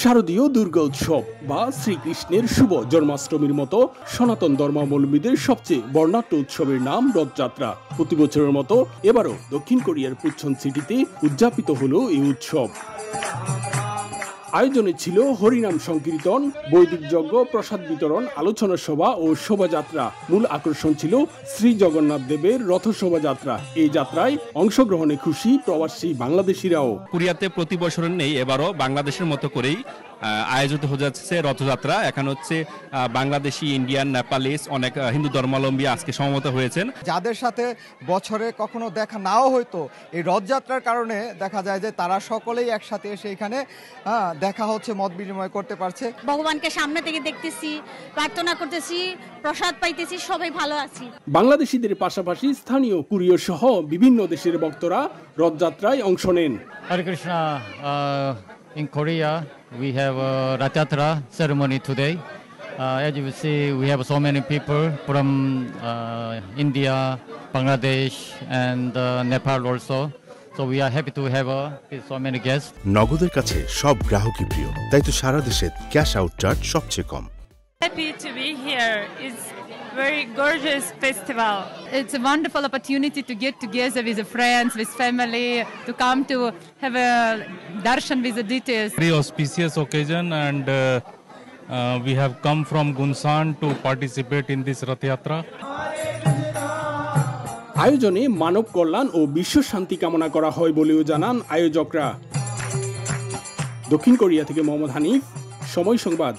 শারদীয় দুর্গা উৎসব বা শ্রীকৃষ্ণের শুভ জন্মাষ্টমীর মতো সনাতন ধর্মাবলম্বীদের সবচেয়ে বর্ণাঢ্য উৎসবের নাম রথযাত্রা। প্রতি বছরের মতো এবারও দক্ষিণ কোরিয়ার পুনচন সিটিতে উদযাপিত হলো এই উৎসব। আয়োজনে ছিল হরিনাম সংকীর্তন, বৈদিক যজ্ঞ, প্রসাদ বিতরণ, আলোচনা সভা ও শোভাযাত্রা। মূল আকর্ষণ ছিল শ্রী জগন্নাথ দেবের রথ শোভাযাত্রা। এই যাত্রায় অংশগ্রহণে খুশি প্রবাসী বাংলাদেশিরাও। কোরিয়াতে প্রতি বছর নেই, এবারও বাংলাদেশের মতো করেই আয়োজিত হয়ে যাচ্ছে রথযাত্রা। এখন হচ্ছে বাংলাদেশি, ইন্ডিয়ান, নেপালিস অনেক হিন্দু ধর্মাবলম্বী আজকে সমবেত হয়েছেন। যাদের সাথে বছরে কখনো দেখা নাও হয়তো এই রথযাত্রার কারণে দেখা যায় যে তারা সকলেই একসাথে এসে এখানে দেখা হচ্ছে, মত বিনিময় করতে পারছে। ভগবানকে সামনে থেকে দেখতেছি, প্রার্থনা করতেছি, প্রসাদ পাইতেছি, সবাই ভালো আছি। বাংলাদেশিদের পাশাপাশি স্থানীয় কোরীয় সহ বিভিন্ন দেশের ভক্তরা রথযাত্রায় অংশ নেন। Hare Krishna. In Korea, we have a Rath Yatra ceremony today. As you see, we have so many people from India, Bangladesh, and Nepal also. So we are happy to have so many guests. নগদের কাছে সব গ্রাহকই প্রিয়, তাই তো সারা দেশে cash out charge সবচেয়ে কম। Happy to be here. It's very gorgeous festival. It's a wonderful opportunity to get together with the friends, with family, to come to have a darshan with the deities. Very auspicious occasion, and we have come from Gunsan to participate in this Rath Yatra. আয়োজনে মানব কল্যাণ ও বিশ্ব শান্তি কামনা করা হয় বলেও জানান আয়োজকরা। দক্ষিণ কোরিয়া থেকে মোহাম্মদ হানিফ, সময় সংবাদ।